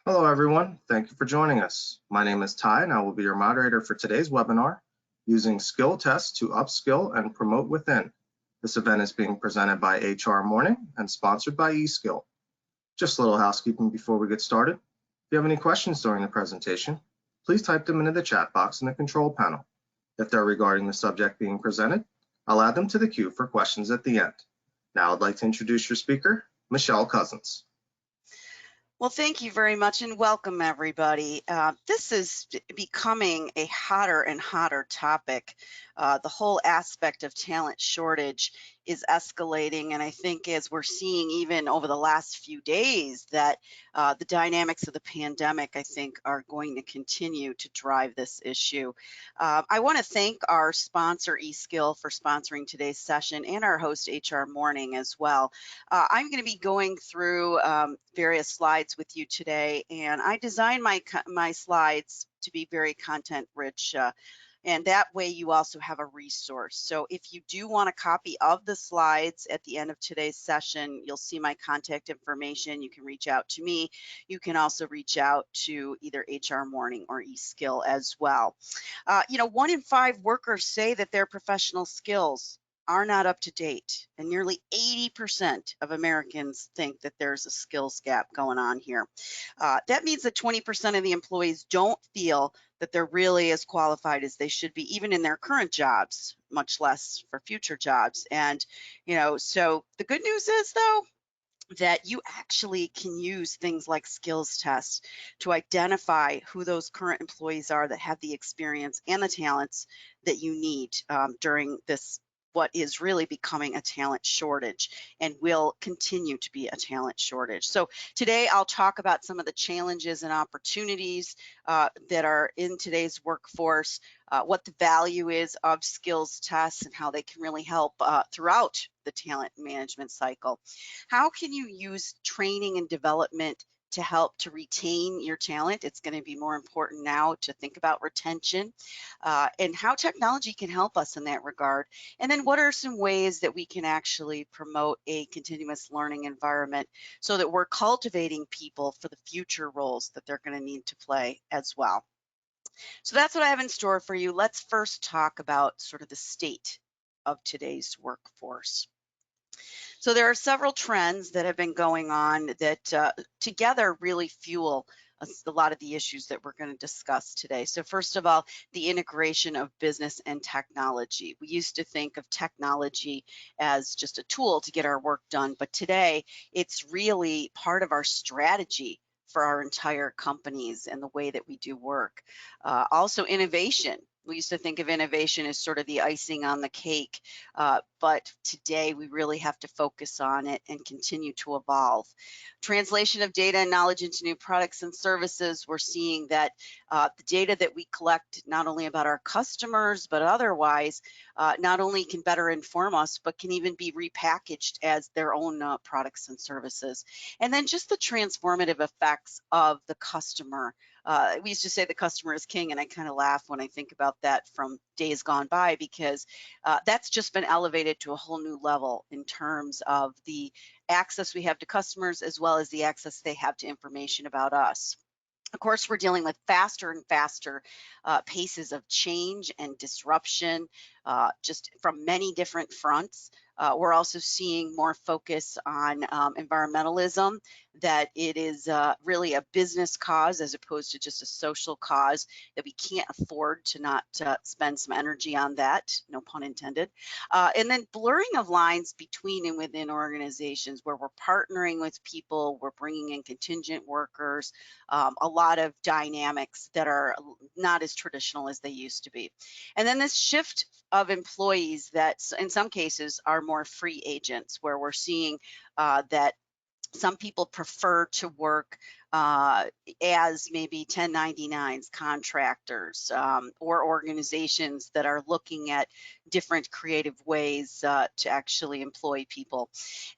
Hello, everyone. Thank you for joining us. My name is Ty, and I will be your moderator for today's webinar, Using Skill Tests to Upskill and Promote Within. This event is being presented by HR Morning and sponsored by eSkill. Just a little housekeeping before we get started. If you have any questions during the presentation, please type them into the chat box in the control panel. If they're regarding the subject being presented, I'll add them to the queue for questions at the end. Now I'd like to introduce your speaker, Michelle Cousins. Well, thank you very much and welcome everybody. This is becoming a hotter and hotter topic. The whole aspect of talent shortage is escalating, and I think as we're seeing even over the last few days that the dynamics of the pandemic, I think, are going to continue to drive this issue. I want to thank our sponsor eSkill for sponsoring today's session and our host HR Morning as well. I'm going to be going through various slides with you today, and I designed my slides to be very content rich, and that way you also have a resource. So if you do want a copy of the slides at the end of today's session, you'll see my contact information. You can reach out to me. You can also reach out to either HR Morning or eSkill as well. 1 in 5 workers say that their professional skills are not up to date, and nearly 80% of Americans think that there's a skills gap going on here. That means that 20% of the employees don't feel that they're really as qualified as they should be, even in their current jobs, much less for future jobs. And, so the good news is, though, that you actually can use things like skills tests to identify who those current employees are that have the experience and the talents that you need during this what is really becoming a talent shortage and will continue to be a talent shortage. So today I'll talk about some of the challenges and opportunities that are in today's workforce, what the value is of skills tests and how they can really help throughout the talent management cycle. How can you use training and development to help to retain your talent? It's going to be more important now to think about retention and how technology can help us in that regard. And then what are some ways that we can actually promote a continuous learning environment so that we're cultivating people for the future roles that they're going to need to play as well. So that's what I have in store for you. Let's first talk about sort of the state of today's workforce. So there are several trends that have been going on that together really fuel a lot of the issues that we're going to discuss today. So first of all, the integration of business and technology. We used to think of technology as just a tool to get our work done, but today it's really part of our strategy for our entire companies and the way that we do work. Also innovation. We used to think of innovation as sort of the icing on the cake, but today we really have to focus on it and continue to evolve. Translation of data and knowledge into new products and services. We're seeing that the data that we collect, not only about our customers, but otherwise, not only can better inform us, but can even be repackaged as their own products and services. And then just the transformative effects of the customer. We used to say the customer is king, and I kind of laugh when I think about that from days gone by, because that's just been elevated to a whole new level in terms of the access we have to customers as well as the access they have to information about us. Of course, we're dealing with faster and faster paces of change and disruption just from many different fronts. We're also seeing more focus on environmentalism, that it is really a business cause as opposed to just a social cause, that we can't afford to not spend some energy on that, no pun intended. And then blurring of lines between and within organizations where we're partnering with people, we're bringing in contingent workers, a lot of dynamics that are not as traditional as they used to be. And then this shift of employees that in some cases are more free agents, where we're seeing that some people prefer to work as maybe 1099s, contractors, or organizations that are looking at different creative ways to actually employ people.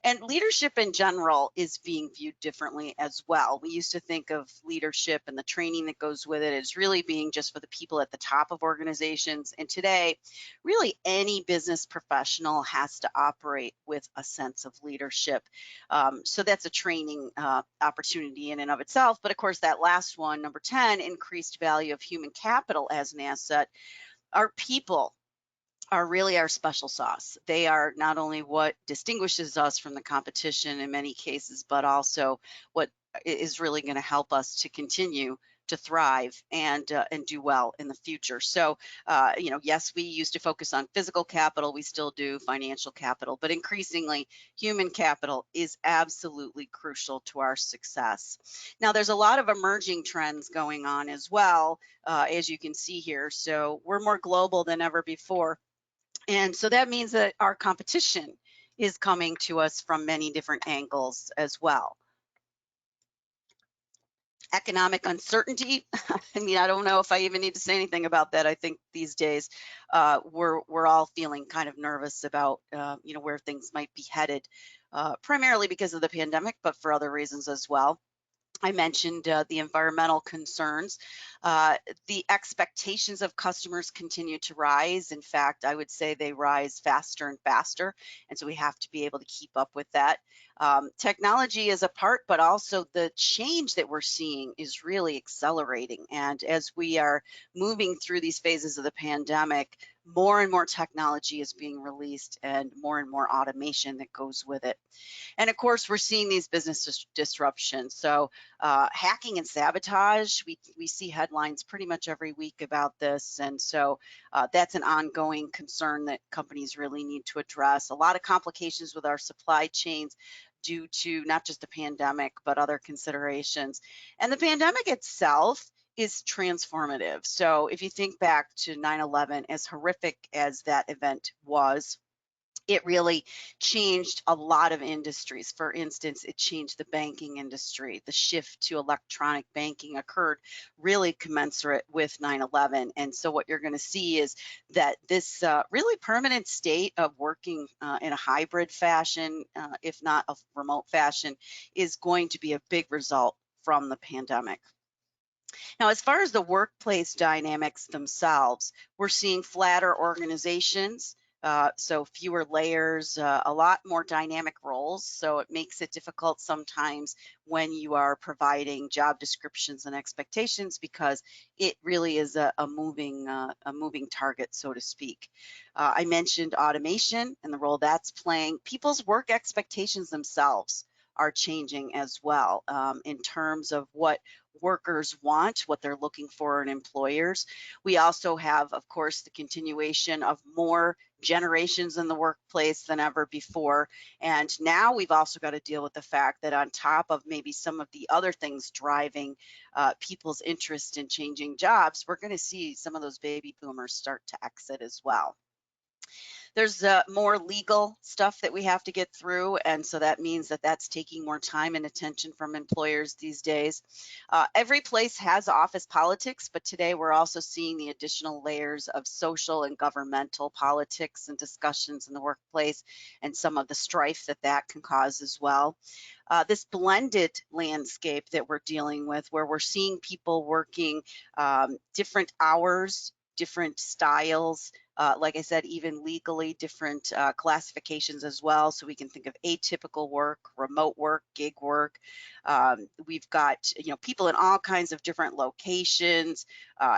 And leadership in general is being viewed differently as well. We used to think of leadership and the training that goes with it as really being just for the people at the top of organizations. And today, really any business professional has to operate with a sense of leadership. So that's a training opportunity in and of itself. But of course, that last one, number 10, increased value of human capital as an asset. Our people are really our special sauce. They are not only what distinguishes us from the competition in many cases, but also what is really going to help us to continue to thrive and do well in the future. So, yes, we used to focus on physical capital. We still do financial capital, but increasingly, human capital is absolutely crucial to our success. Now, there's a lot of emerging trends going on as well, as you can see here. So, we're more global than ever before. And so that means that our competition is coming to us from many different angles as well. Economic uncertainty. I mean, I don't know if I even need to say anything about that. I think these days we're all feeling kind of nervous about where things might be headed, primarily because of the pandemic, but for other reasons as well. I mentioned the environmental concerns. Uh, the expectations of customers continue to rise. In fact, I would say they rise faster and faster. And so we have to be able to keep up with that. Technology is a part, but also the change that we're seeing is really accelerating. And as we are moving through these phases of the pandemic, more and more technology is being released and more automation that goes with it. And of course, we're seeing these business disruptions. So hacking and sabotage, we see headlines pretty much every week about this. And so that's an ongoing concern that companies really need to address. A lot of complications with our supply chains due to not just the pandemic, but other considerations. And the pandemic itself is transformative. So if you think back to 9/11, as horrific as that event was, it really changed a lot of industries. For instance, it changed the banking industry. The shift to electronic banking occurred really commensurate with 9/11. And so what you're going to see is that this really permanent state of working in a hybrid fashion, if not a remote fashion, is going to be a big result from the pandemic. Now, as far as the workplace dynamics themselves, we're seeing flatter organizations, so fewer layers, a lot more dynamic roles. So it makes it difficult sometimes when you are providing job descriptions and expectations, because it really is a moving target, so to speak. I mentioned automation and the role that's playing. People's work expectations themselves are changing as well, in terms of what workers want, what they're looking for in employers. We also have, of course, the continuation of more generations in the workplace than ever before. And now we've also got to deal with the fact that on top of maybe some of the other things driving people's interest in changing jobs, we're going to see some of those baby boomers start to exit as well. There's more legal stuff that we have to get through, and so that means that that's taking more time and attention from employers these days. Every place has office politics, but today we're also seeing the additional layers of social and governmental politics and discussions in the workplace, and some of the strife that that can cause as well. This blended landscape that we're dealing with, where we're seeing people working different hours, different styles, like I said, even legally different classifications as well. So we can think of atypical work, remote work, gig work. We've got people in all kinds of different locations.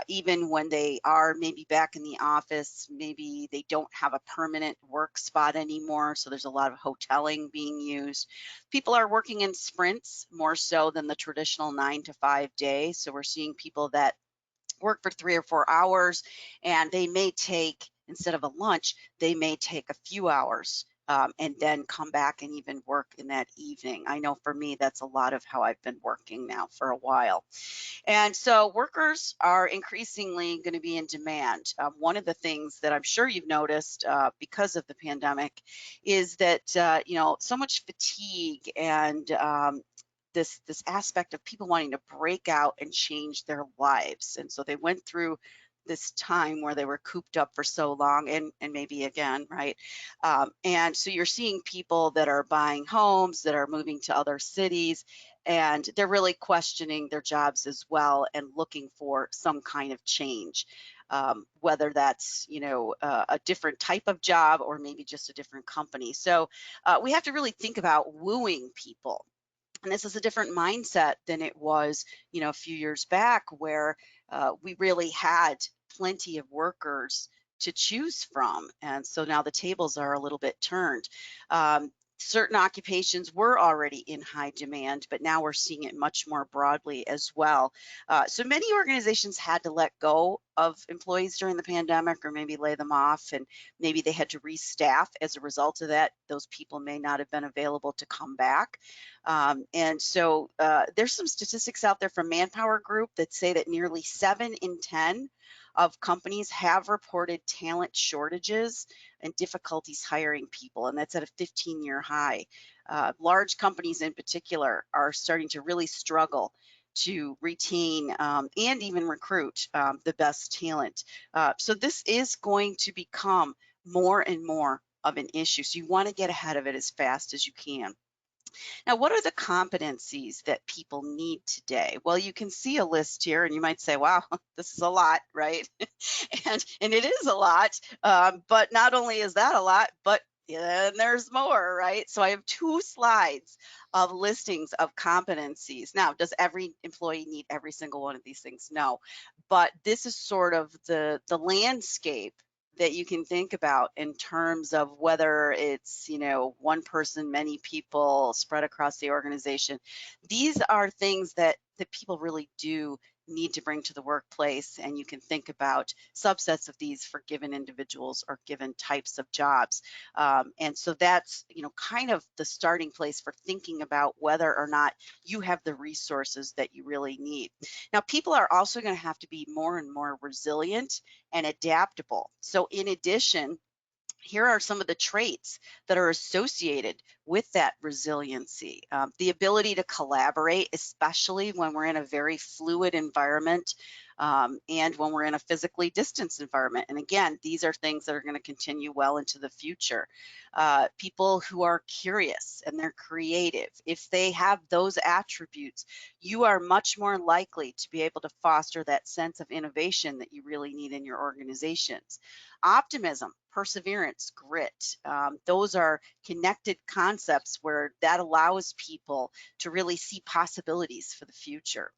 Even when they are maybe back in the office, maybe they don't have a permanent work spot anymore. So there's a lot of hoteling being used. People are working in sprints more so than the traditional 9 to 5 day. So we're seeing people that work for 3 or 4 hours, and they may take, instead of a lunch, they may take a few hours and then come back and even work in that evening. I know for me, that's a lot of how I've been working now for a while. And so workers are increasingly going to be in demand. One of the things that I'm sure you've noticed because of the pandemic is that, so much fatigue and this aspect of people wanting to break out and change their lives. And so they went through this time where they were cooped up for so long, and maybe again, right? And so you're seeing people that are buying homes, that are moving to other cities, and they're really questioning their jobs as well and looking for some kind of change. Whether that's a different type of job or maybe just a different company. So we have to really think about wooing people. And this is a different mindset than it was, a few years back, where we really had plenty of workers to choose from. And so now the tables are a little bit turned. Um, Certain occupations were already in high demand, but now we're seeing it much more broadly as well. So many organizations had to let go of employees during the pandemic, or maybe lay them off, and maybe they had to restaff as a result of that. Those people may not have been available to come back. And so there's some statistics out there from Manpower Group that say that nearly 7 in 10 of companies have reported talent shortages and difficulties hiring people, and that's at a 15-year high. Large companies in particular are starting to really struggle to retain and even recruit the best talent. So this is going to become more and more of an issue. So you want to get ahead of it as fast as you can. Now, what are the competencies that people need today? Well, you can see a list here, and you might say, wow, this is a lot, right? And it is a lot, but not only is that a lot, but there's more, right? So I have 2 slides of listings of competencies. Now, does every employee need every single one of these things? No, but this is sort of the landscape that you can think about in terms of whether it's, one person, many people spread across the organization. These are things that people really do need to bring to the workplace, and you can think about subsets of these for given individuals or given types of jobs. And so that's, kind of the starting place for thinking about whether or not you have the resources that you really need. Now, people are also going to have to be more and more resilient and adaptable. So in addition, here are some of the traits that are associated with that resiliency. The ability to collaborate, especially when we're in a very fluid environment, and when we're in a physically distanced environment. And again, these are things that are going to continue well into the future. People who are curious and they're creative, if they have those attributes, you are much more likely to be able to foster that sense of innovation that you really need in your organizations. Optimism, perseverance, grit, those are connected concepts where that allows people to really see possibilities for the future.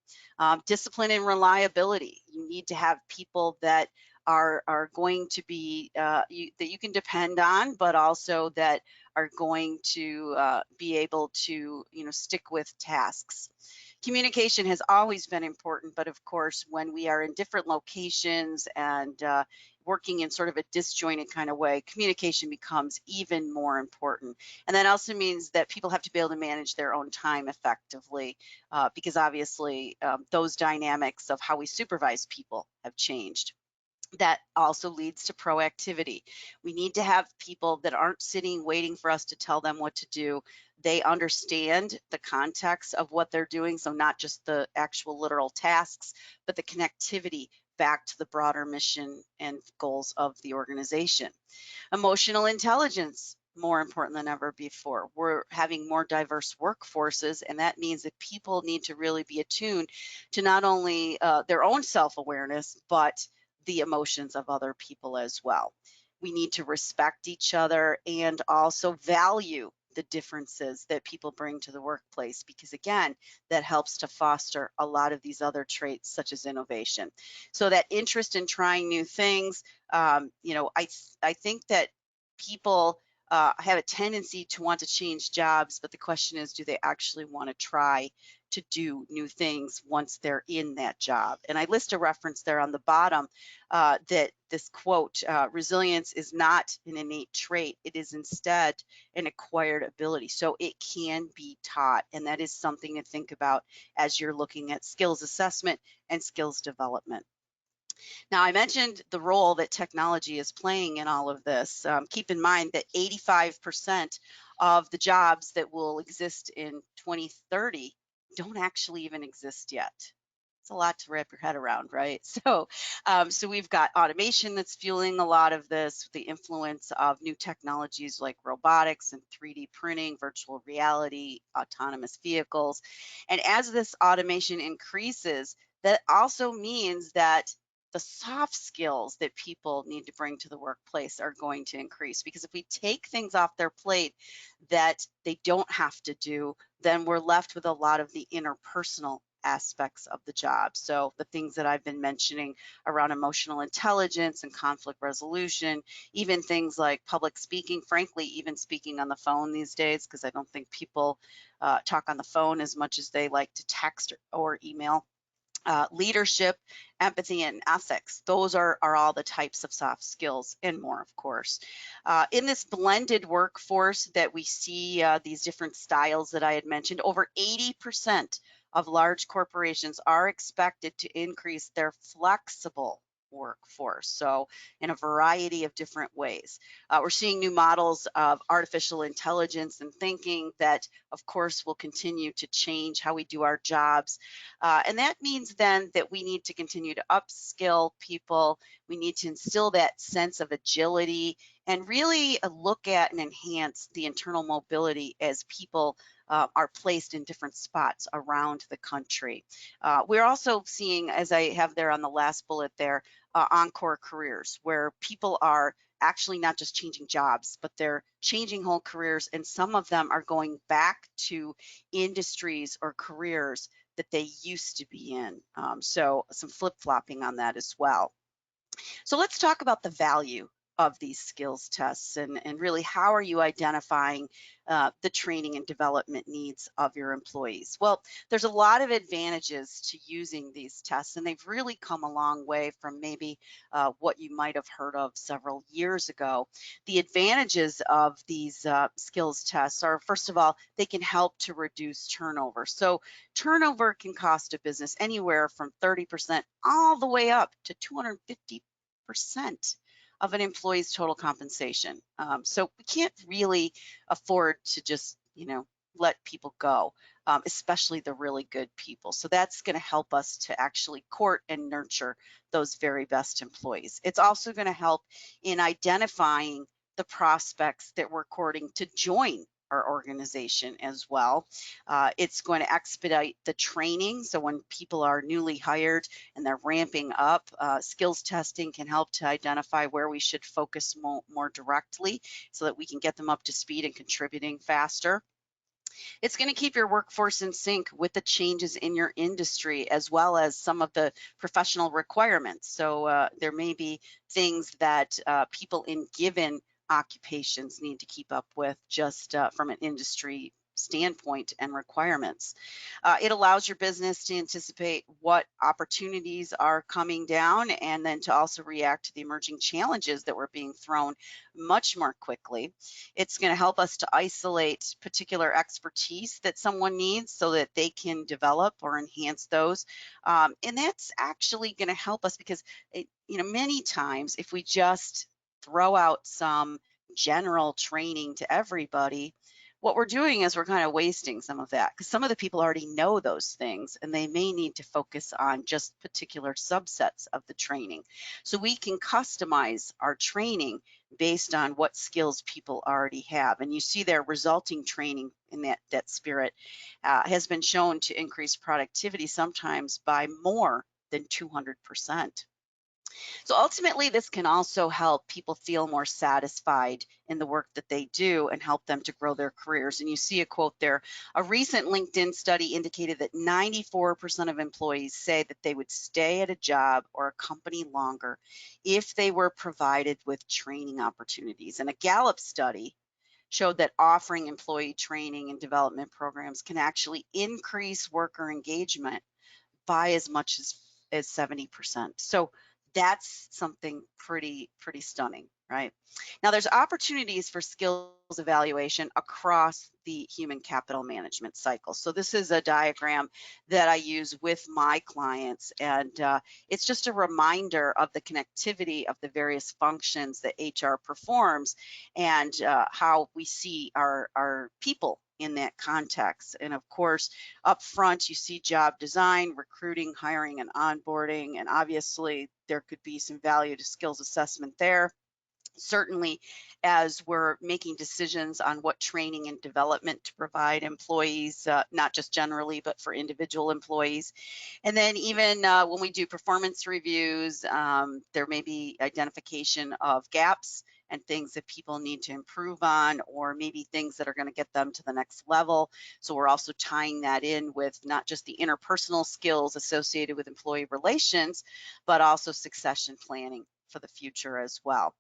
Discipline and reliability. You need to have people that are going to be that you can depend on, but also that are going to be able to stick with tasks. Communication has always been important, but of course, when we are in different locations and working in sort of a disjointed kind of way, communication becomes even more important. And that also means that people have to be able to manage their own time effectively, because obviously those dynamics of how we supervise people have changed. That also leads to proactivity. We need to have people that aren't sitting waiting for us to tell them what to do. They understand the context of what they're doing, so not just the actual literal tasks, but the connectivity back to the broader mission and goals of the organization. Emotional intelligence, more important than ever before. We're having more diverse workforces, and that means that people need to really be attuned to not only their own self-awareness, but the emotions of other people as well. We need to respect each other and also value the differences that people bring to the workplace, because again, that helps to foster a lot of these other traits such as innovation. So that interest in trying new things, I think that people have a tendency to want to change jobs, but the question is, do they actually want to try to do new things once they're in that job? And I list a reference there on the bottom that this quote, resilience is not an innate trait, it is instead an acquired ability. So it can be taught, and that is something to think about as you're looking at skills assessment and skills development. Now, I mentioned the role that technology is playing in all of this. Keep in mind that 85% of the jobs that will exist in 2030 don't actually even exist yet. It's a lot to wrap your head around, right? So we've got automation that's fueling a lot of this, the influence of new technologies like robotics and 3D printing, virtual reality, autonomous vehicles. And as this automation increases, that also means that the soft skills that people need to bring to the workplace are going to increase. Because if we take things off their plate that they don't have to do, then we're left with a lot of the interpersonal aspects of the job. So the things that I've been mentioning around emotional intelligence and conflict resolution, even things like public speaking, frankly, even speaking on the phone these days, because I don't think people talk on the phone as much as they like to text or email. Leadership, empathy, and ethics. Those are all the types of soft skills and more, of course. In this blended workforce that we see these different styles that I had mentioned, over 80% of large corporations are expected to increase their flexible workforce, so in a variety of different ways. We're seeing new models of artificial intelligence and thinking that, of course, will continue to change how we do our jobs. And that means then that we need to continue to upskill people. We need to instill that sense of agility and really look at and enhance the internal mobility as people are placed in different spots around the country. We're also seeing, as I have there on the last bullet there, encore careers, where people are actually not just changing jobs, but they're changing whole careers, and some of them are going back to industries or careers that they used to be in. So some flip-flopping on that as well. So let's talk about the value of these skills tests and really how are you identifying the training and development needs of your employees? Well, there's a lot of advantages to using these tests, and they've really come a long way from maybe what you might have heard of several years ago. The advantages of these skills tests are, first of all, they can help to reduce turnover. So turnover can cost a business anywhere from 30% all the way up to 250% of an employee's total compensation. So we can't really afford to just, let people go, especially the really good people. So that's going to help us to actually court and nurture those very best employees. It's also going to help in identifying the prospects that we're courting to join our organization as well. It's going to expedite the training. So when people are newly hired and they're ramping up, skills testing can help to identify where we should focus more directly so that we can get them up to speed and contributing faster. It's going to keep your workforce in sync with the changes in your industry as well as some of the professional requirements. So there may be things that people in given occupations need to keep up with just from an industry standpoint and requirements. It allows your business to anticipate what opportunities are coming down and then to also react to the emerging challenges that were being thrown much more quickly. It's going to help us to isolate particular expertise that someone needs so that they can develop or enhance those. And that's actually going to help us because, many times if we just throw out some general training to everybody, what we're doing is we're kind of wasting some of that because some of the people already know those things and they may need to focus on just particular subsets of the training. So we can customize our training based on what skills people already have. And you see their resulting training in that spirit has been shown to increase productivity sometimes by more than 200%. So ultimately, this can also help people feel more satisfied in the work that they do and help them to grow their careers. And you see a quote there. A recent LinkedIn study indicated that 94% of employees say that they would stay at a job or a company longer if they were provided with training opportunities. And a Gallup study showed that offering employee training and development programs can actually increase worker engagement by as much as 70%. So that's something pretty stunning, right? Now there's opportunities for skills evaluation across the human capital management cycle. So this is a diagram that I use with my clients, and it's just a reminder of the connectivity of the various functions that HR performs and how we see our people in that context. And of course, up front, you see job design, recruiting, hiring, and onboarding. And obviously, there could be some value to skills assessment there. Certainly, as we're making decisions on what training and development to provide employees, not just generally, but for individual employees. And then even when we do performance reviews, there may be identification of gaps and things that people need to improve on, or maybe things that are going to get them to the next level. So we're also tying that in with not just the interpersonal skills associated with employee relations, but also succession planning for the future as well.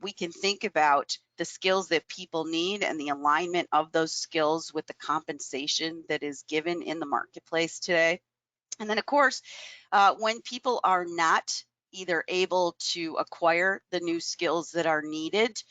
We can think about the skills that people need and the alignment of those skills with the compensation that is given in the marketplace today. And then, of course, when people are not either able to acquire the new skills that are needed,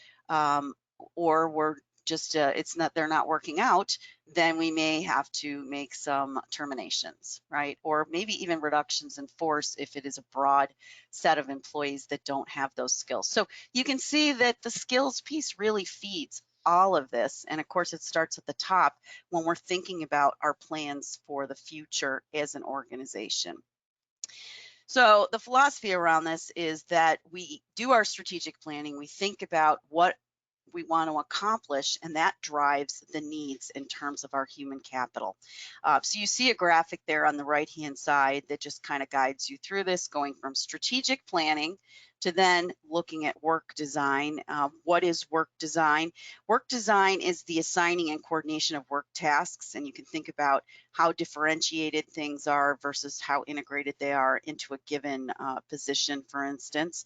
or we're just they're not working out, then we may have to make some terminations, right? Or maybe even reductions in force if it is a broad set of employees that don't have those skills. So you can see that the skills piece really feeds all of this. And of course, it starts at the top when we're thinking about our plans for the future as an organization. So the philosophy around this is that we do our strategic planning, we think about what we want to accomplish, and that drives the needs in terms of our human capital. So you see a graphic there on the right-hand side that just kind of guides you through this, going from strategic planning to then looking at work design. What is work design? Work design is the assigning and coordination of work tasks, and you can think about how differentiated things are versus how integrated they are into a given position, for instance.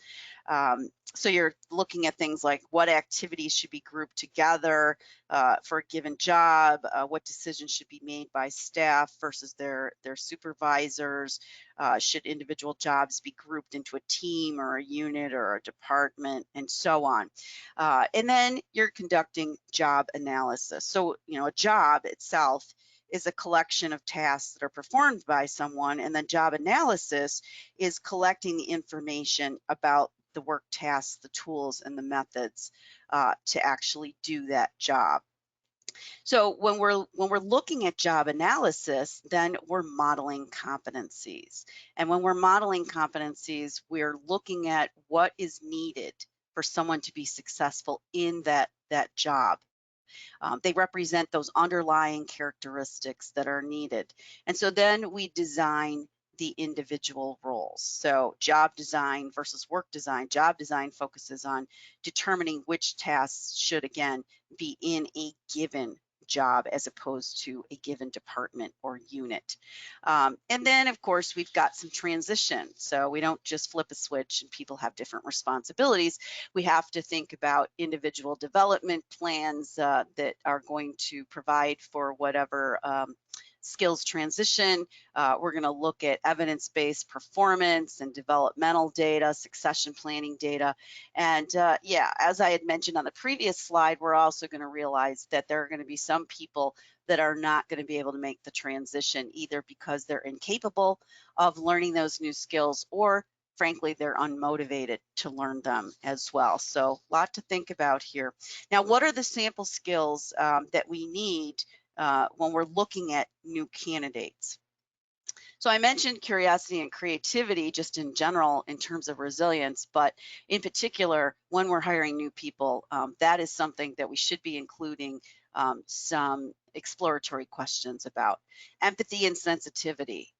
So you're looking at things like what activities should be grouped together for a given job, what decisions should be made by staff versus their supervisors, should individual jobs be grouped into a team or a unit or a department, and so on. And then you're conducting job analysis. So, a job itself is a collection of tasks that are performed by someone, and then job analysis is collecting the information about the work tasks, the tools, and the methods to actually do that job. So when we're looking at job analysis, then we're modeling competencies. And when we're modeling competencies, we're looking at what is needed for someone to be successful in that job. They represent those underlying characteristics that are needed. And so then we design the individual roles. So job design versus work design. Job design focuses on determining which tasks should, again, be in a given job as opposed to a given department or unit. And then, of course, we've got some transition. So we don't just flip a switch and people have different responsibilities. We have to think about individual development plans that are going to provide for whatever skills transition. We're going to look at evidence-based performance and developmental data, succession planning data. And yeah, as I had mentioned on the previous slide, we're also going to realize that there are going to be some people that are not going to be able to make the transition, either because they're incapable of learning those new skills, or frankly, they're unmotivated to learn them as well. So a lot to think about here. Now, what are the sample skills that we need when we're looking at new candidates? So I mentioned curiosity and creativity just in general in terms of resilience, but in particular, when we're hiring new people, that is something that we should be including some exploratory questions about. Empathy and sensitivity,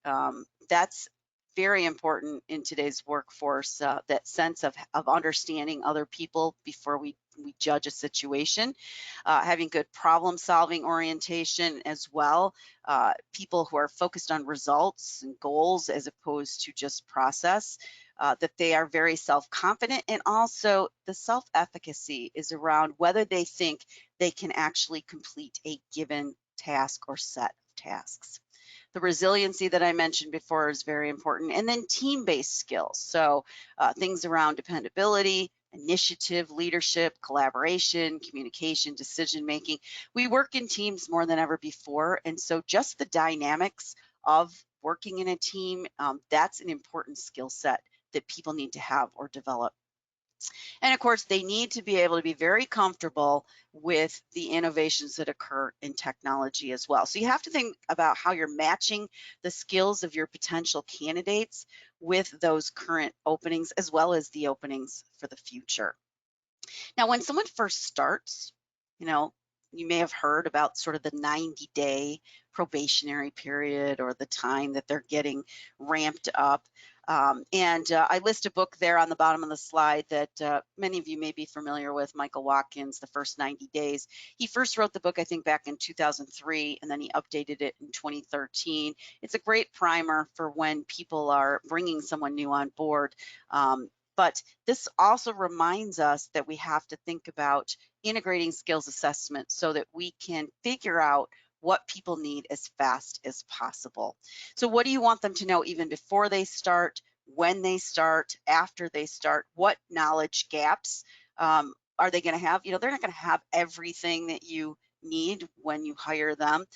that's very important in today's workforce, that sense of understanding other people before we judge a situation. Having good problem solving orientation as well. People who are focused on results and goals as opposed to just process. That they are very self-confident, and also the self-efficacy is around whether they think they can actually complete a given task or set of tasks. The resiliency that I mentioned before is very important. And then team-based skills. So things around dependability, initiative, leadership, collaboration, communication, decision-making. We work in teams more than ever before. And so just the dynamics of working in a team, that's an important skill set that people need to have or develop. And of course, they need to be able to be very comfortable with the innovations that occur in technology as well. So you have to think about how you're matching the skills of your potential candidates with those current openings, as well as the openings for the future. Now, when someone first starts, you know, you may have heard about sort of the 90-day probationary period or the time that they're getting ramped up. I list a book there on the bottom of the slide that many of you may be familiar with, Michael Watkins, The First 90 Days. He first wrote the book, I think, back in 2003, and then he updated it in 2013. It's a great primer for when people are bringing someone new on board. But this also reminds us that we have to think about integrating skills assessment so that we can figure out what people need as fast as possible. So what do you want them to know even before they start, when they start, after they start? What knowledge gaps are they going to have? They're not going to have everything that you need when you hire them.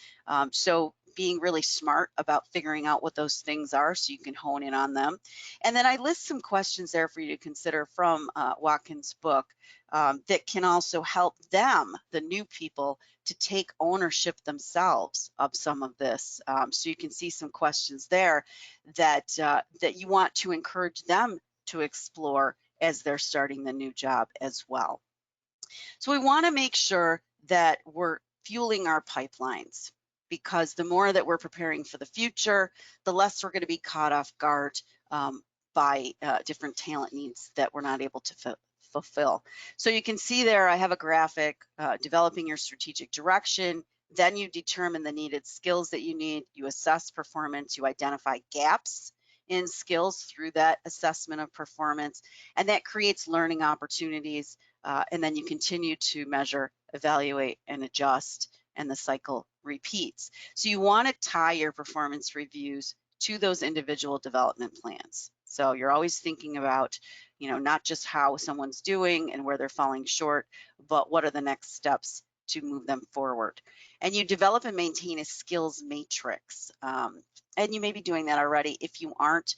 So being really smart about figuring out what those things are so you can hone in on them. And then I list some questions there for you to consider from Watkins' book that can also help them, the new people, to take ownership themselves of some of this. So you can see some questions there that you want to encourage them to explore as they're starting the new job as well. So we want to make sure that we're fueling our pipelines, because the more that we're preparing for the future, the less we're going to be caught off guard by different talent needs that we're not able to fulfill. So you can see there, I have a graphic, developing your strategic direction. Then you determine the needed skills that you need. You assess performance. You identify gaps in skills through that assessment of performance, and that creates learning opportunities. And then you continue to measure, evaluate, and adjust, and the cycle repeats. So you want to tie your performance reviews to those individual development plans. So you're always thinking about, not just how someone's doing and where they're falling short, but what are the next steps to move them forward. And you develop and maintain a skills matrix. And you may be doing that already. If you aren't,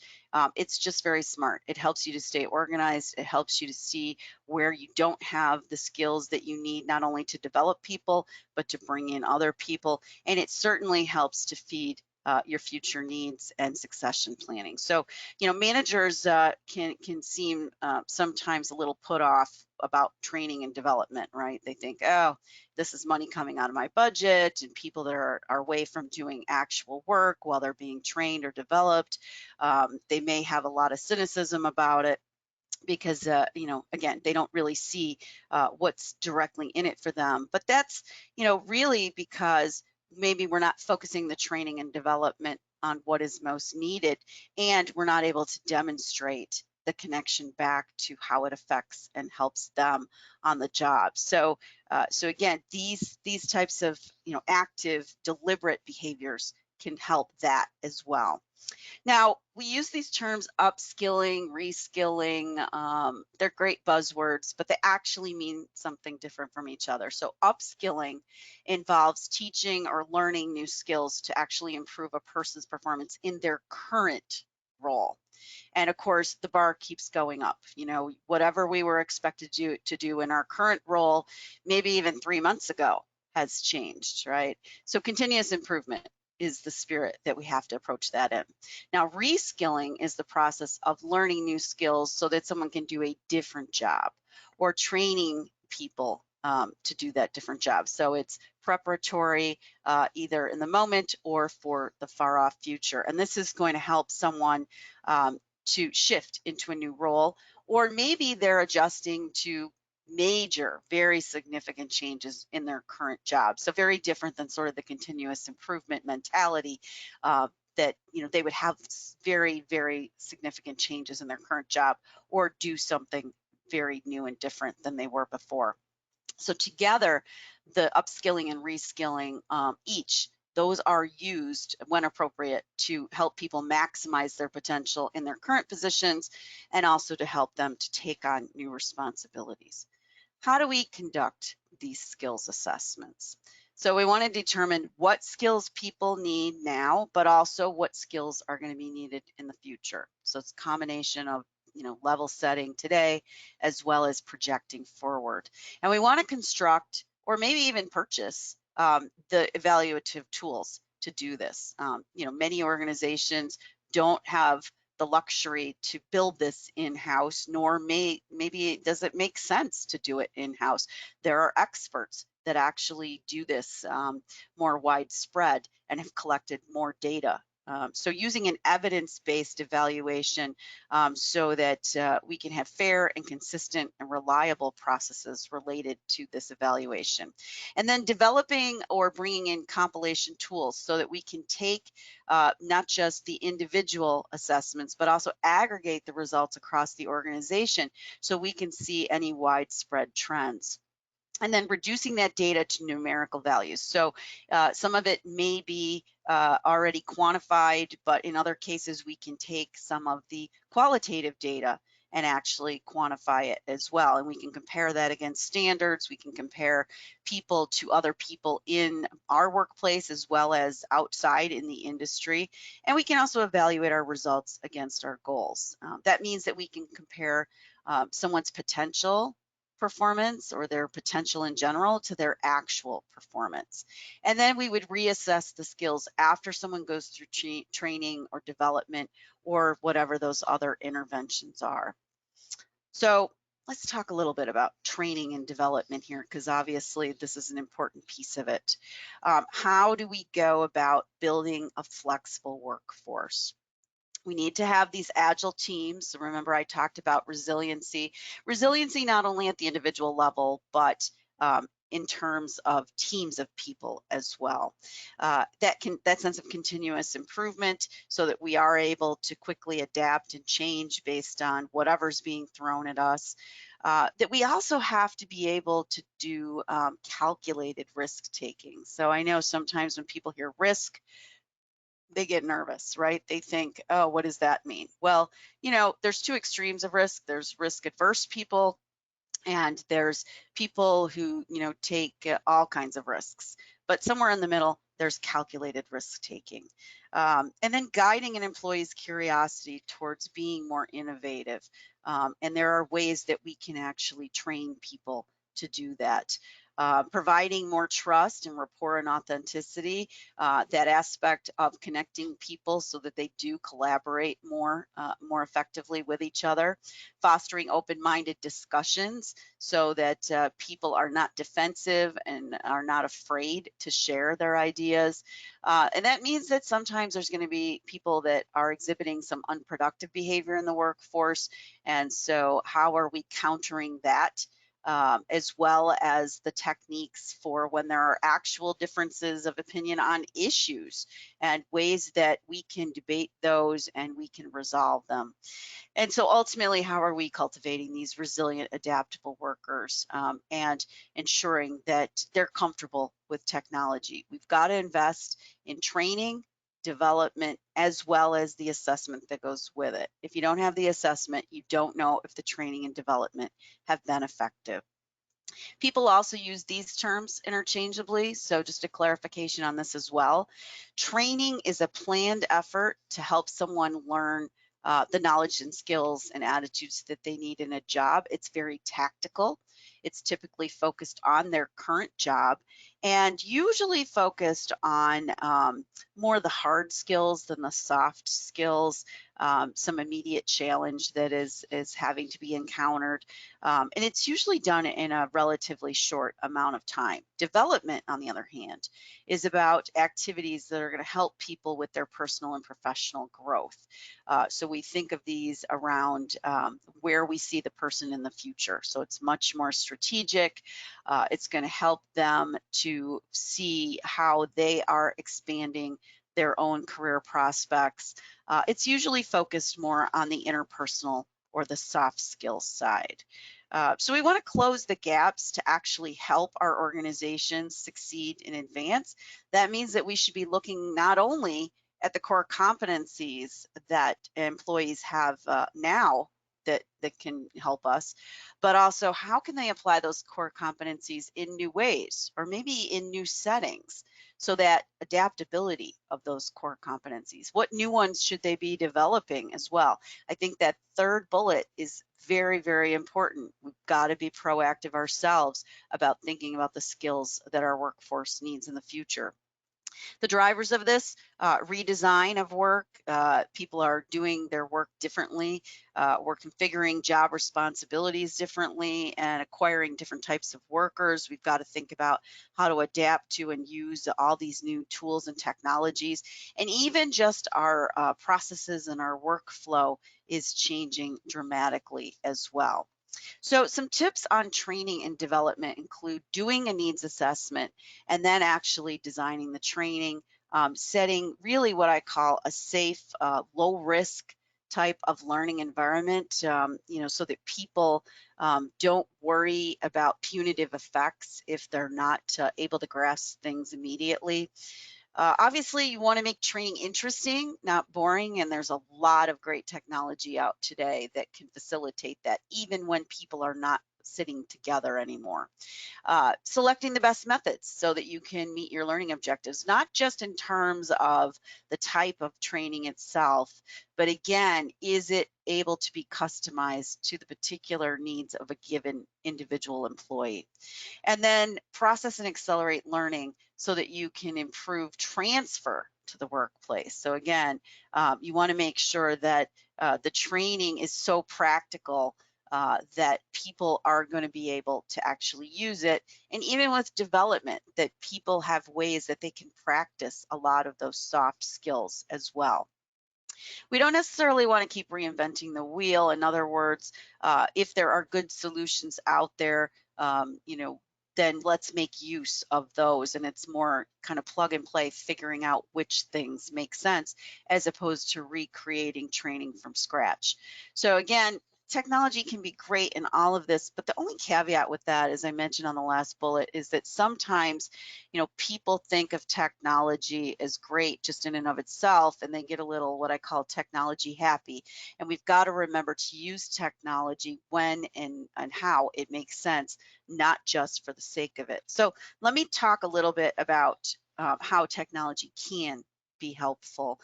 it's just very smart. It helps you to stay organized. It helps you to see where you don't have the skills that you need, not only to develop people, but to bring in other people. And it certainly helps to feed your future needs and succession planning. So, managers can seem sometimes a little put off about training and development, right? They think, oh, this is money coming out of my budget, and people that are away from doing actual work while they're being trained or developed. They may have a lot of cynicism about it, because again, they don't really see what's directly in it for them. But that's really because maybe we're not focusing the training and development on what is most needed, and we're not able to demonstrate the connection back to how it affects and helps them on the job. So again, these types of active, deliberate behaviors can help that as well. Now, we use these terms upskilling, reskilling. They're great buzzwords, but they actually mean something different from each other. So upskilling involves teaching or learning new skills to actually improve a person's performance in their current role. And of course, the bar keeps going up. Whatever we were expected to do in our current role, maybe even 3 months ago, has changed, right? So continuous improvement is the spirit that we have to approach that in. Now, reskilling is the process of learning new skills so that someone can do a different job, or training people to do that different job. So it's preparatory, either in the moment or for the far off future. And this is going to help someone to shift into a new role, or maybe they're adjusting to major, very significant changes in their current job. So very different than sort of the continuous improvement mentality that they would have very, very significant changes in their current job, or do something very new and different than they were before. So together, the upskilling and reskilling, those are used when appropriate to help people maximize their potential in their current positions, and also to help them to take on new responsibilities. How do we conduct these skills assessments? So we want to determine what skills people need now, but also what skills are going to be needed in the future. So it's a combination of level setting today, as well as projecting forward. And we want to construct, or maybe even purchase, the evaluative tools to do this. Many organizations don't have the luxury to build this in-house, nor maybe does it make sense to do it in-house. There are experts that actually do this more widespread and have collected more data. So using an evidence-based evaluation so that we can have fair and consistent and reliable processes related to this evaluation. And then developing or bringing in compilation tools so that we can take not just the individual assessments, but also aggregate the results across the organization so we can see any widespread trends. And then reducing that data to numerical values. So some of it may be already quantified, but in other cases, we can take some of the qualitative data and actually quantify it as well. And we can compare that against standards. We can compare people to other people in our workplace as well as outside in the industry. And we can also evaluate our results against our goals. That means that we can compare someone's potential performance or their potential in general to their actual performance. And then we would reassess the skills after someone goes through training or development or whatever those other interventions are. So let's talk a little bit about training and development here, because obviously this is an important piece of it. How do we go about building a flexible workforce? We need to have these agile teams. So remember, I talked about resiliency. Resiliency not only at the individual level, but in terms of teams of people as well. That sense of continuous improvement so that we are able to quickly adapt and change based on whatever's being thrown at us. That we also have to be able to do calculated risk taking. So I know sometimes when people hear risk, they get nervous, right? They think, oh, what does that mean? Well, there's two extremes of risk. There's risk adverse people, and there's people who, take all kinds of risks. But somewhere in the middle, there's calculated risk taking. And then guiding an employee's curiosity towards being more innovative. And there are ways that we can actually train people to do that. Providing more trust and rapport and authenticity, that aspect of connecting people so that they do collaborate more effectively with each other. Fostering open-minded discussions so that people are not defensive and are not afraid to share their ideas. And that means that sometimes there's going to be people that are exhibiting some unproductive behavior in the workforce. And so how are we countering that? As well as the techniques for when there are actual differences of opinion on issues and ways that we can debate those and we can resolve them. And so ultimately, how are we cultivating these resilient, adaptable workers and ensuring that they're comfortable with technology? We've got to invest in training, development, as well as the assessment that goes with it. If you don't have the assessment, you don't know if the training and development have been effective. People also use these terms interchangeably, so just a clarification on this as well. Training is a planned effort to help someone learn the knowledge and skills and attitudes that they need in a job. It's very tactical. It's typically focused on their current job and usually focused on more the hard skills than the soft skills, some immediate challenge that is having to be encountered. And it's usually done in a relatively short amount of time. Development, on the other hand, is about activities that are going to help people with their personal and professional growth. So we think of these around where we see the person in the future. So it's much more strategic. It's going to help them to see how they are expanding their own career prospects. It's usually focused more on the interpersonal or the soft skills side. So we want to close the gaps to actually help our organizations succeed in advance. That means that we should be looking not only at the core competencies that employees have now that can help us, but also how can they apply those core competencies in new ways or maybe in new settings, so that adaptability of those core competencies. What new ones should they be developing as well? I think that third bullet is very, very important. We've got to be proactive ourselves about thinking about the skills that our workforce needs in the future. The drivers of this redesign of work, people are doing their work differently. We're configuring job responsibilities differently and acquiring different types of workers. We've got to think about how to adapt to and use all these new tools and technologies. And even just our processes and our workflow is changing dramatically as well. So some tips on training and development include doing a needs assessment and then actually designing the training, setting really what I call a safe, low risk type of learning environment, so that people don't worry about punitive effects if they're not able to grasp things immediately. Obviously, you want to make training interesting, not boring, and there's a lot of great technology out today that can facilitate that, even when people are not sitting together anymore. Selecting the best methods so that you can meet your learning objectives, not just in terms of the type of training itself, but again, is it able to be customized to the particular needs of a given individual employee? And then process and accelerate learning so that you can improve transfer to the workplace. So again, you want to make sure that the training is so practical that people are going to be able to actually use it. And even with development, that people have ways that they can practice a lot of those soft skills as well. We don't necessarily want to keep reinventing the wheel. In other words, if there are good solutions out there, then let's make use of those. And it's more kind of plug and play, figuring out which things make sense as opposed to recreating training from scratch. So again, technology can be great in all of this, but the only caveat with that, as I mentioned on the last bullet, is that sometimes, people think of technology as great just in and of itself, and they get a little what I call technology happy. And we've got to remember to use technology when and how it makes sense, not just for the sake of it. So let me talk a little bit about how technology can be helpful,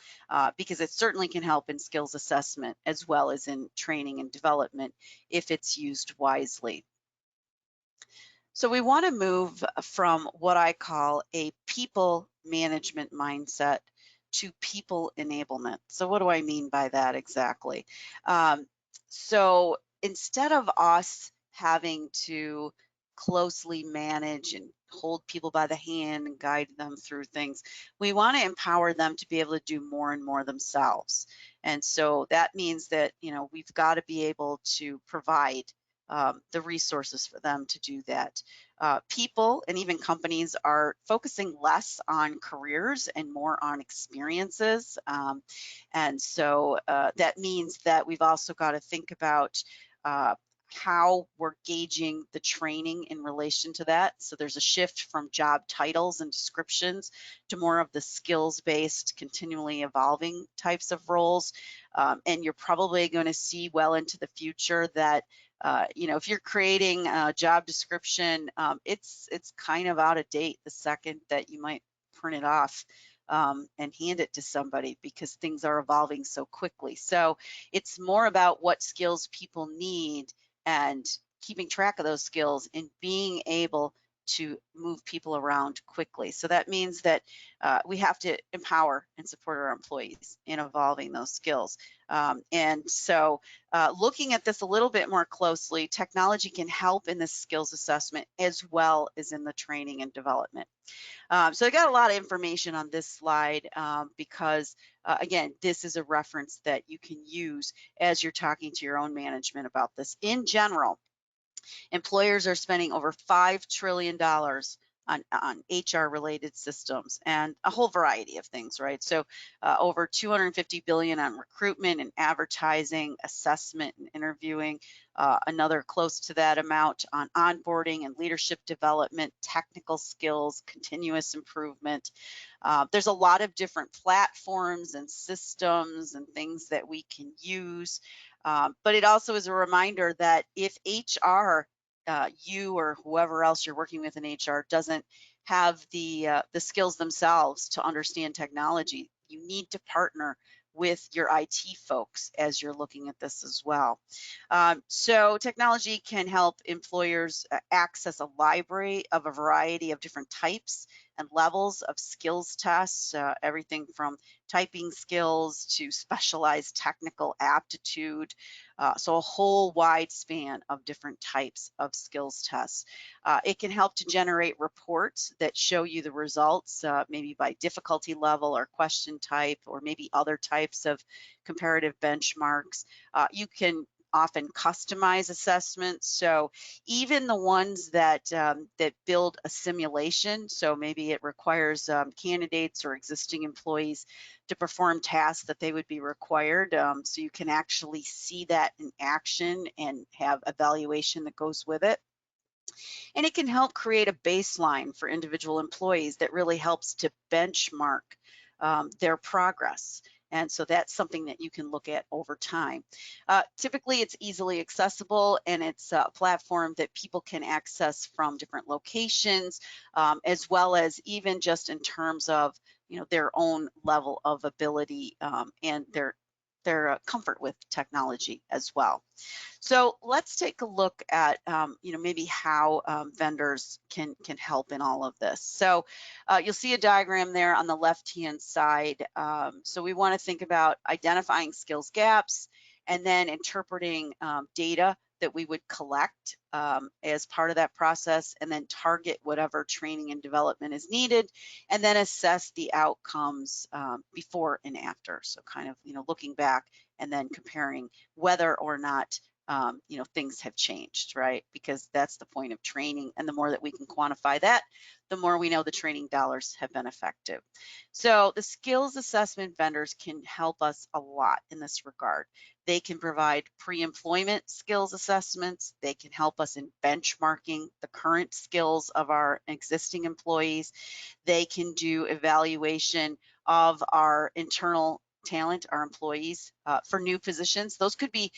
because it certainly can help in skills assessment as well as in training and development if it's used wisely. So we want to move from what I call a people management mindset to people enablement. So what do I mean by that exactly? So instead of us having to closely manage and hold people by the hand and guide them through things, we want to empower them to be able to do more and more themselves. And so that means that, we've got to be able to provide the resources for them to do that. People and even companies are focusing less on careers and more on experiences. And so that means that we've also got to think about how we're gauging the training in relation to that. So there's a shift from job titles and descriptions to more of the skills-based, continually evolving types of roles. And you're probably going to see well into the future that if you're creating a job description, it's kind of out of date the second that you might print it off and hand it to somebody, because things are evolving so quickly. So it's more about what skills people need and keeping track of those skills and being able to move people around quickly. So that means that we have to empower and support our employees in evolving those skills. And so looking at this a little bit more closely, technology can help in the skills assessment as well as in the training and development. So I got a lot of information on this slide because, again, this is a reference that you can use as you're talking to your own management about this. In general, employers are spending over $5 trillion on HR related systems and a whole variety of things, right? So over 250 billion on recruitment and advertising, assessment and interviewing, another close to that amount on onboarding and leadership development, technical skills, continuous improvement. There's a lot of different platforms and systems and things that we can use. But it also is a reminder that if HR, you or whoever else you're working with in HR, doesn't have the skills themselves to understand technology, you need to partner with your IT folks as you're looking at this as well. So technology can help employers access a library of a variety of different types and levels of skills tests, everything from typing skills to specialized technical aptitude. So a whole wide span of different types of skills tests. It can help to generate reports that show you the results, maybe by difficulty level or question type, or maybe other types of comparative benchmarks. You can often customize assessments. So even the ones that build a simulation, so maybe it requires candidates or existing employees to perform tasks that they would be required. So you can actually see that in action and have evaluation that goes with it. And it can help create a baseline for individual employees that really helps to benchmark their progress. And so that's something that you can look at over time. Typically, it's easily accessible, and it's a platform that people can access from different locations, as well as even just in terms of their own level of ability and their comfort with technology as well. So let's take a look at, maybe how vendors can help in all of this. So you'll see a diagram there on the left-hand side. So we want to think about identifying skills gaps and then interpreting data that we would collect as part of that process, and then target whatever training and development is needed, and then assess the outcomes before and after. So kind of, looking back and then comparing whether or not things have changed, right? Because that's the point of training. And the more that we can quantify that, the more we know the training dollars have been effective. So the skills assessment vendors can help us a lot in this regard. They can provide pre-employment skills assessments. They can help us in benchmarking the current skills of our existing employees. They can do evaluation of our internal talent, our employees, for new positions. Those could be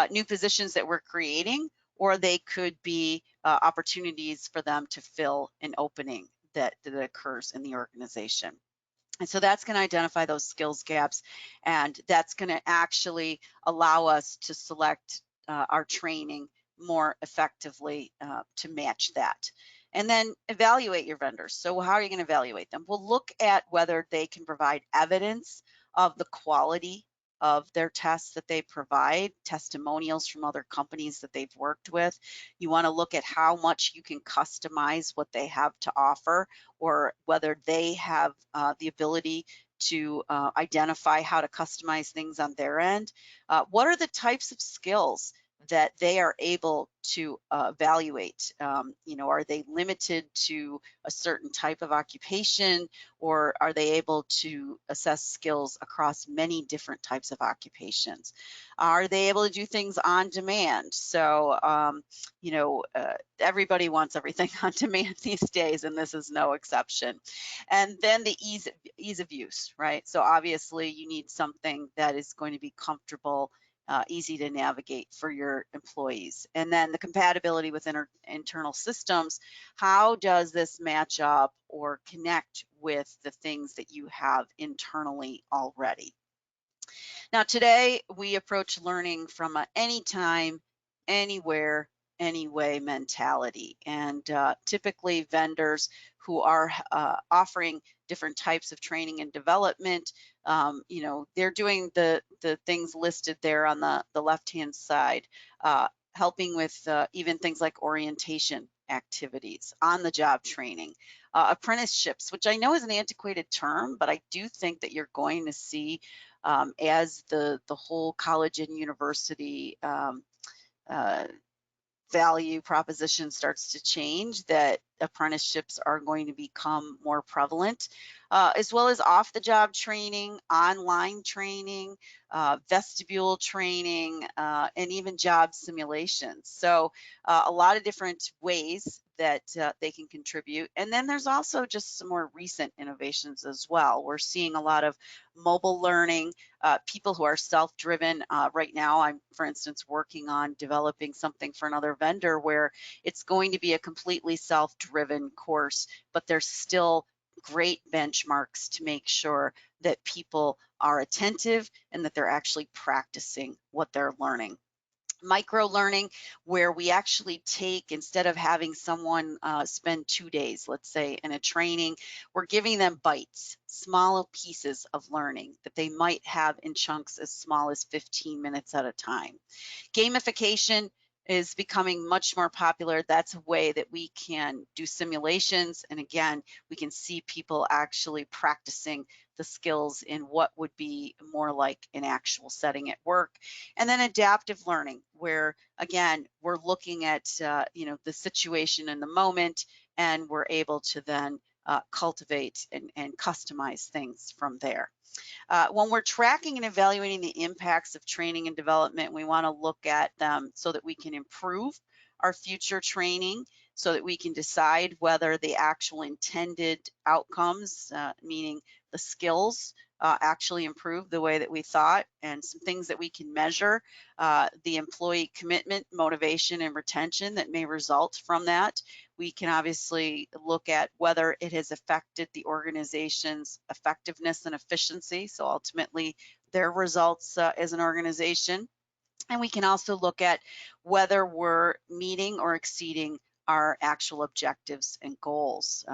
new positions that we're creating, or they could be opportunities for them to fill an opening that occurs in the organization. And so that's going to identify those skills gaps, and that's going to actually allow us to select our training more effectively to match that. And then evaluate your vendors. So how are you going to evaluate them? We'll look at whether they can provide evidence of the quality of their tests that they provide, testimonials from other companies that they've worked with. You want to look at how much you can customize what they have to offer, or whether they have the ability to identify how to customize things on their end. What are the types of skills that they are able to evaluate? Are they limited to a certain type of occupation, or are they able to assess skills across many different types of occupations? Are they able to do things on demand? So, everybody wants everything on demand these days, and this is no exception. And then the ease of use, right? So obviously you need something that is going to be comfortable, easy to navigate for your employees. And then the compatibility with internal systems. How does this match up or connect with the things that you have internally already? Now, today we approach learning from an anytime, anywhere, anyway mentality. And typically vendors who are offering different types of training and development, they're doing the things listed there on the left-hand side, helping with even things like orientation activities, on-the-job training, apprenticeships, which I know is an antiquated term, but I do think that you're going to see as the whole college and university value proposition starts to change, that apprenticeships are going to become more prevalent, as well as off-the-job training, online training, vestibule training, and even job simulations. So a lot of different ways that they can contribute. And then there's also just some more recent innovations as well. We're seeing a lot of mobile learning, people who are self-driven. Right now, I'm, for instance, working on developing something for another vendor where it's going to be a completely self-driven course, but there's still great benchmarks to make sure that people are attentive and that they're actually practicing what they're learning. Micro learning, where we actually take, instead of having someone spend 2 days, let's say, in a training, we're giving them bites, small pieces of learning that they might have in chunks as small as 15 minutes at a time. Gamification is becoming much more popular. That's a way that we can do simulations. And again, we can see people actually practicing the skills in what would be more like an actual setting at work. And then adaptive learning, where again, we're looking at the situation in the moment, and we're able to then cultivate and customize things from there. When we're tracking and evaluating the impacts of training and development, we want to look at them so that we can improve our future training, so that we can decide whether the actual intended outcomes, meaning the skills, actually improve the way that we thought, and some things that we can measure, the employee commitment, motivation, and retention that may result from that. We can obviously look at whether it has affected the organization's effectiveness and efficiency, so ultimately their results as an organization. And we can also look at whether we're meeting or exceeding our actual objectives and goals.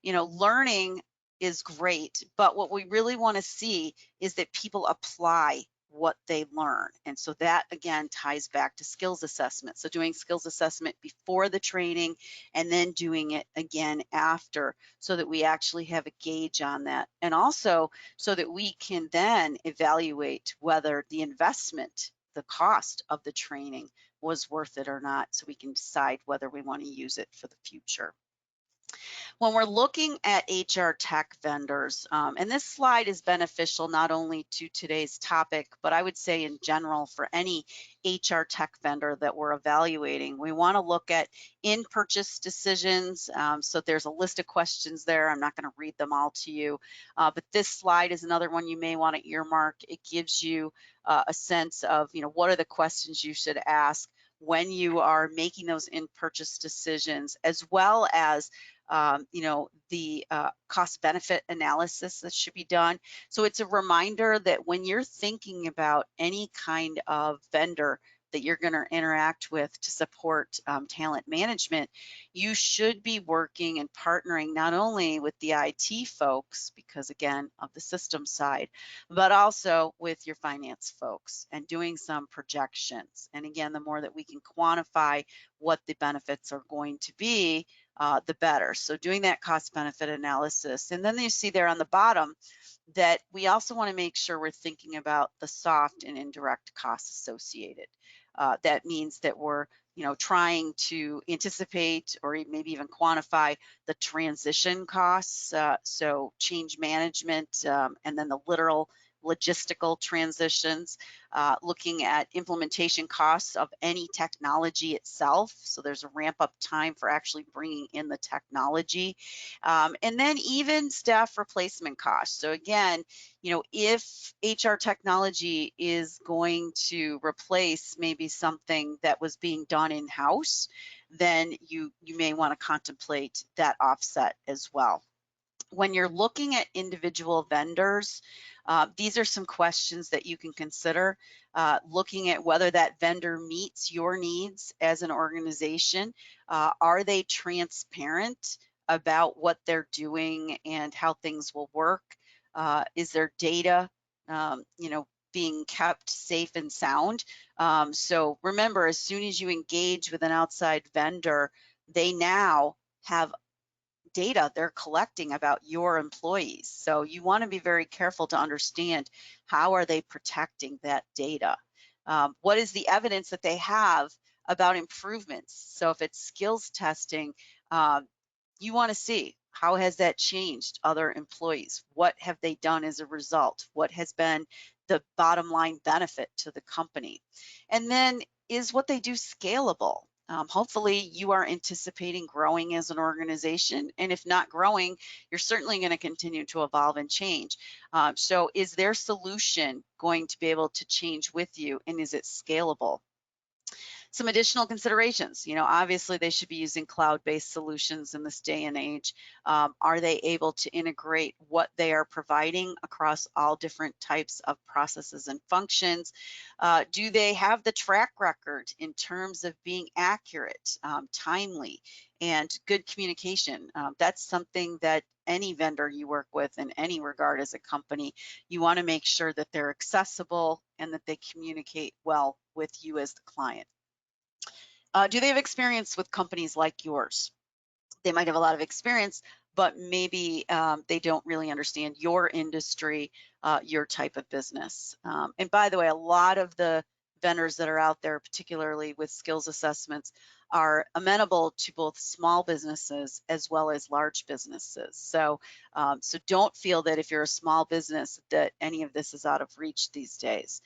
Learning is great, but what we really want to see is that people apply what they learn. And so that again ties back to skills assessment. So doing skills assessment before the training and then doing it again after, so that we actually have a gauge on that. And also so that we can then evaluate whether the investment, the cost of the training, was worth it or not, so we can decide whether we want to use it for the future. When we're looking at HR tech vendors, and this slide is beneficial not only to today's topic, but I would say in general for any HR tech vendor that we're evaluating, we want to look at in-purchase decisions. So there's a list of questions there. I'm not going to read them all to you, but this slide is another one you may want to earmark. It gives you a sense of, what are the questions you should ask when you are making those in-purchase decisions, as well as the cost benefit analysis that should be done. So it's a reminder that when you're thinking about any kind of vendor that you're going to interact with to support talent management, you should be working and partnering not only with the IT folks, because again, of the system side, but also with your finance folks and doing some projections. And again, the more that we can quantify what the benefits are going to be, the better. So doing that cost benefit analysis. And then you see there on the bottom that we also want to make sure we're thinking about the soft and indirect costs associated. That means that we're trying to anticipate or maybe even quantify the transition costs, so change management, and then the literal logistical transitions, looking at implementation costs of any technology itself. So there's a ramp up time for actually bringing in the technology. And then even staff replacement costs. So again, if HR technology is going to replace maybe something that was being done in-house, then you may want to contemplate that offset as well. When you're looking at individual vendors, these are some questions that you can consider, looking at whether that vendor meets your needs as an organization. Are they transparent about what they're doing and how things will work? Is their data, being kept safe and sound? So remember, as soon as you engage with an outside vendor, they now have data they're collecting about your employees. So you want to be very careful to understand how are they protecting that data. What is the evidence that they have about improvements? So if it's skills testing, you want to see how has that changed other employees? What have they done as a result? What has been the bottom line benefit to the company? And then is what they do scalable? Hopefully you are anticipating growing as an organization, and if not growing, you're certainly going to continue to evolve and change. So is their solution going to be able to change with you, and is it scalable? Some additional considerations, obviously they should be using cloud-based solutions in this day and age. Are they able to integrate what they are providing across all different types of processes and functions? Do they have the track record in terms of being accurate, timely, and good communication? That's something that any vendor you work with in any regard as a company, you want to make sure that they're accessible and that they communicate well with you as the client. Do they have experience with companies like yours? They might have a lot of experience, but maybe they don't really understand your industry, your type of business. And by the way, a lot of the vendors that are out there, particularly with skills assessments, are amenable to both small businesses as well as large businesses. So don't feel that if you're a small business that any of this is out of reach these days.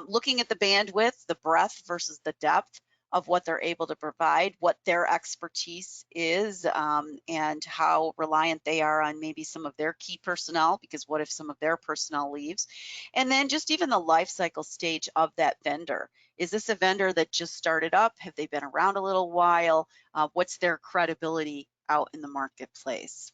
Looking at the bandwidth, the breadth versus the depth of what they're able to provide, what their expertise is, and how reliant they are on maybe some of their key personnel, because what if some of their personnel leaves? And then just even the life cycle stage of that vendor. Is this a vendor that just started up? Have they been around a little while? What's their credibility out in the marketplace?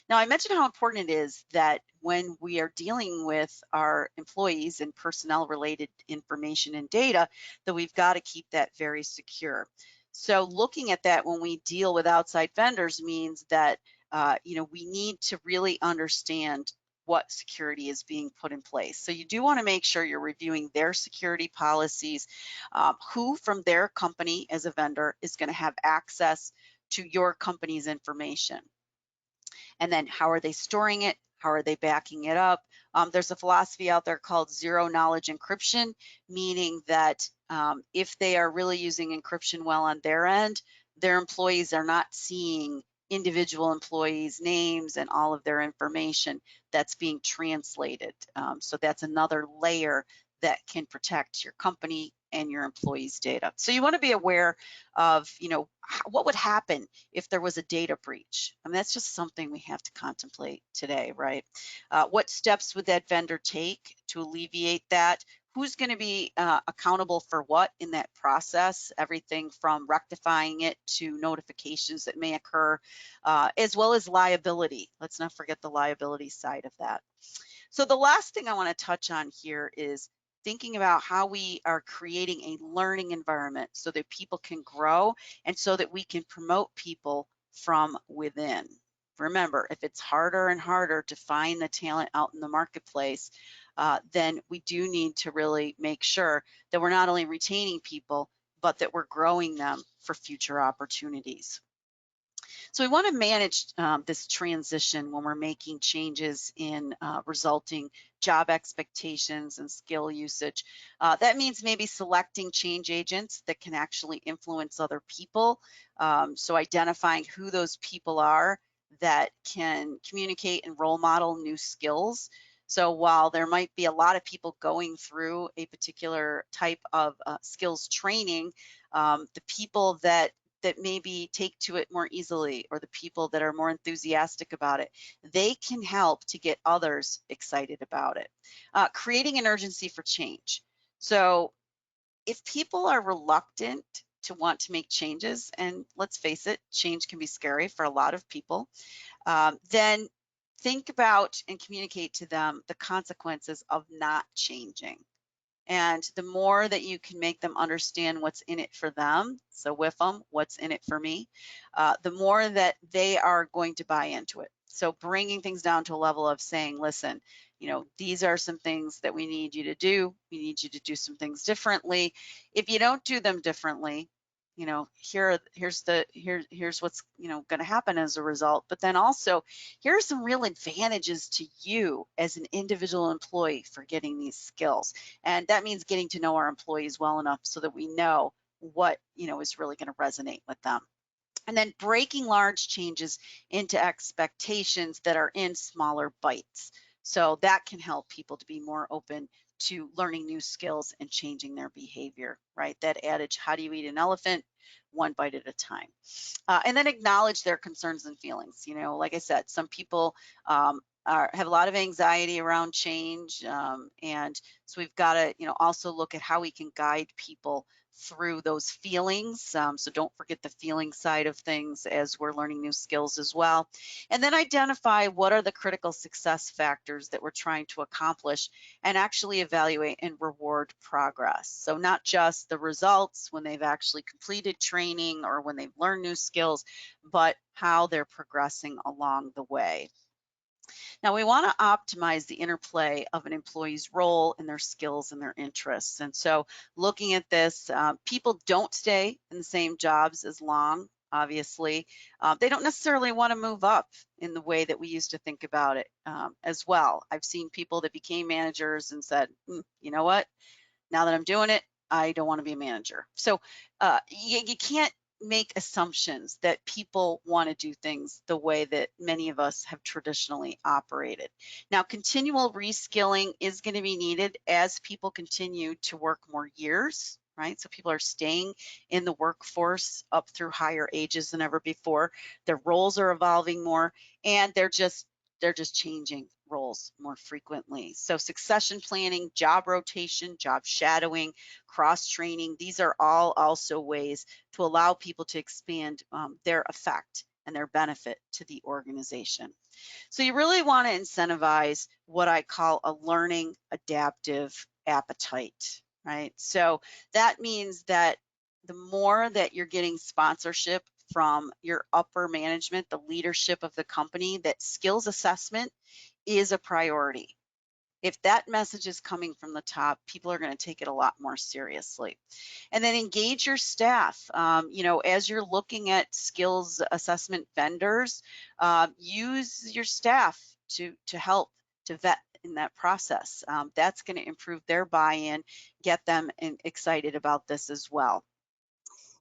Now, I mentioned how important it is that when we are dealing with our employees and personnel related information and data, that we've got to keep that very secure. So looking at that when we deal with outside vendors means that we need to really understand what security is being put in place. So you do want to make sure you're reviewing their security policies, who from their company as a vendor is going to have access to your company's information. And then how are they storing it? How are they backing it up? There's a philosophy out there called zero knowledge encryption, meaning that if they are really using encryption well on their end, their employees are not seeing individual employees' names and all of their information that's being translated. So that's another layer that can protect your company and your employees' data. So you want to be aware of, what would happen if there was a data breach. I mean, that's just something we have to contemplate today, right? What steps would that vendor take to alleviate that? Who's going to be accountable for what in that process? Everything from rectifying it to notifications that may occur, as well as liability. Let's not forget the liability side of that. So the last thing I want to touch on here is thinking about how we are creating a learning environment so that people can grow and so that we can promote people from within. Remember, if it's harder and harder to find the talent out in the marketplace, then we do need to really make sure that we're not only retaining people, but that we're growing them for future opportunities. So we want to manage this transition when we're making changes in resulting job expectations and skill usage. That means maybe selecting change agents that can actually influence other people. So identifying who those people are that can communicate and role model new skills. So while there might be a lot of people going through a particular type of skills training, the people that maybe take to it more easily, or the people that are more enthusiastic about it, they can help to get others excited about it. Creating an urgency for change. So if people are reluctant to want to make changes, and let's face it, change can be scary for a lot of people, then think about and communicate to them the consequences of not changing. And the more that you can make them understand what's in it for them, so with them, what's in it for me, the more that they are going to buy into it. So bringing things down to a level of saying, listen, these are some things that we need you to do. We need you to do some things differently. If you don't do them differently, here's what's going to happen as a result. But then also, here are some real advantages to you as an individual employee for getting these skills. And that means getting to know our employees well enough so that we know what is really going to resonate with them. And then breaking large changes into expectations that are in smaller bites. So that can help people to be more open to learning new skills and changing their behavior, right? That adage, how do you eat an elephant? One bite at a time. And then acknowledge their concerns and feelings. Like I said, some people have a lot of anxiety around change, and so we've got to, also look at how we can guide people through those feelings. So don't forget the feeling side of things as we're learning new skills as well. And then identify what are the critical success factors that we're trying to accomplish, and actually evaluate and reward progress. So not just the results when they've actually completed training or when they've learned new skills, but how they're progressing along the way. Now, we want to optimize the interplay of an employee's role and their skills and their interests. And so looking at this, people don't stay in the same jobs as long, obviously. They don't necessarily want to move up in the way that we used to think about it as well. I've seen people that became managers and said, you know what, now that I'm doing it, I don't want to be a manager. So you can't make assumptions that people want to do things the way that many of us have traditionally operated. Now, continual reskilling is going to be needed as people continue to work more years, right? So people are staying in the workforce up through higher ages than ever before. Their roles are evolving more, and they're just changing roles more frequently. So succession planning, job rotation, job shadowing, cross training, these are all also ways to allow people to expand their effect and their benefit to the organization. So you really want to incentivize what I call a learning adaptive appetite, right? So that means that the more that you're getting sponsorship from your upper management, the leadership of the company, that skills assessment is a priority. If that message is coming from the top, people are going to take it a lot more seriously. And then engage your staff. As you're looking at skills assessment vendors, use your staff to help to vet in that process. That's going to improve their buy-in, get them excited about this as well.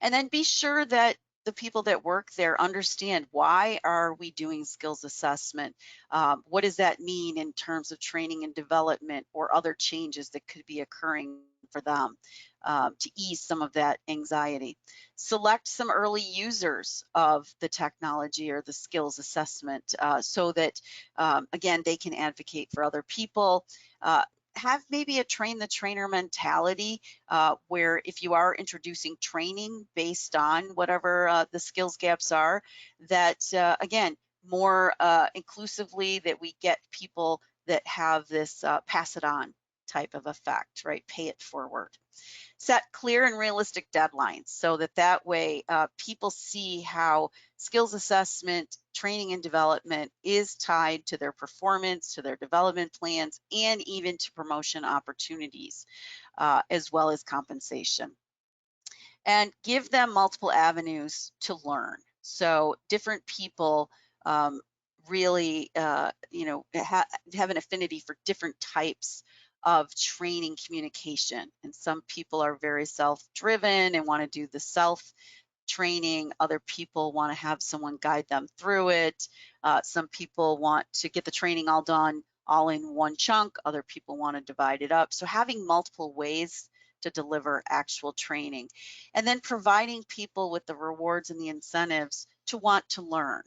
And then be sure that the people that work there understand, why are we doing skills assessment? What does that mean in terms of training and development or other changes that could be occurring for them to ease some of that anxiety? Select some early users of the technology or the skills assessment so that, again, they can advocate for other people. Have maybe a train the trainer mentality where if you are introducing training based on whatever the skills gaps are, that again, more inclusively, that we get people that have this pass it on type of effect, right? Pay it forward. Set clear and realistic deadlines so that way people see how skills assessment, training and development is tied to their performance, to their development plans, and even to promotion opportunities, as well as compensation. And give them multiple avenues to learn. So different people really, have an affinity for different types of training communication. And some people are very self-driven and want to do the self-training. Other people want to have someone guide them through it. Some people want to get the training all done all in one chunk. Other people want to divide it up. So having multiple ways to deliver actual training, and then providing people with the rewards and the incentives to want to learn.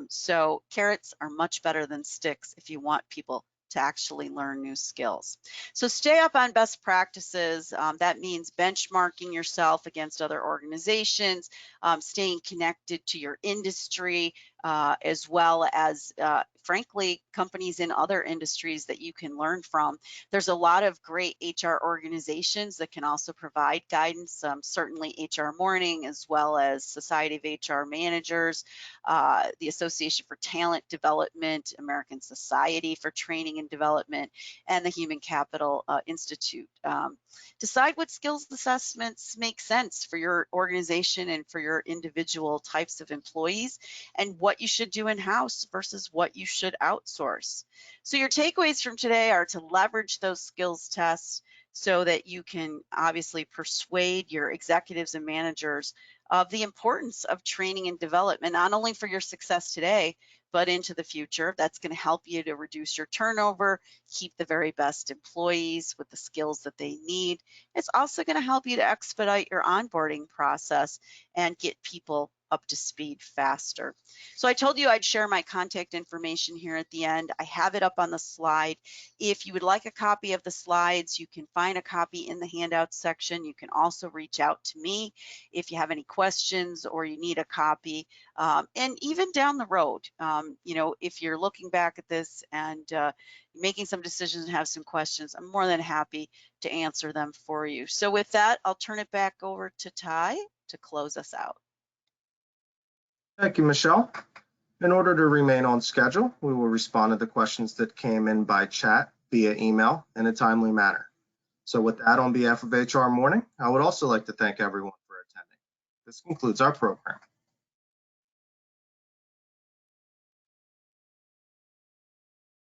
So carrots are much better than sticks if you want people to actually learn new skills. So stay up on best practices. That means benchmarking yourself against other organizations, staying connected to your industry, as well as, frankly, companies in other industries that you can learn from. There's a lot of great HR organizations that can also provide guidance, certainly HR Morning, as well as Society of HR Managers, the Association for Talent Development, American Society for Training and Development, and the Human Capital Institute. Decide what skills assessments make sense for your organization and for your individual types of employees, and what you should do in-house versus what you should outsource. So your takeaways from today are to leverage those skills tests so that you can obviously persuade your executives and managers of the importance of training and development, not only for your success today, but into the future. That's going to help you to reduce your turnover, keep the very best employees with the skills that they need. It's also going to help you to expedite your onboarding process and get people up to speed faster. So I told you I'd share my contact information here at the end. I have it up on the slide. If you would like a copy of the slides, you can find a copy in the handouts section. You can also reach out to me if you have any questions or you need a copy. And even down the road, you know, if you're looking back at this and making some decisions and have some questions, I'm more than happy to answer them for you. So with that, I'll turn it back over to Ty to close us out. Thank you, Michelle. In order to remain on schedule, we will respond to the questions that came in by chat via email in a timely manner. So with that, on behalf of HR Morning, I would also like to thank everyone for attending. This concludes our program.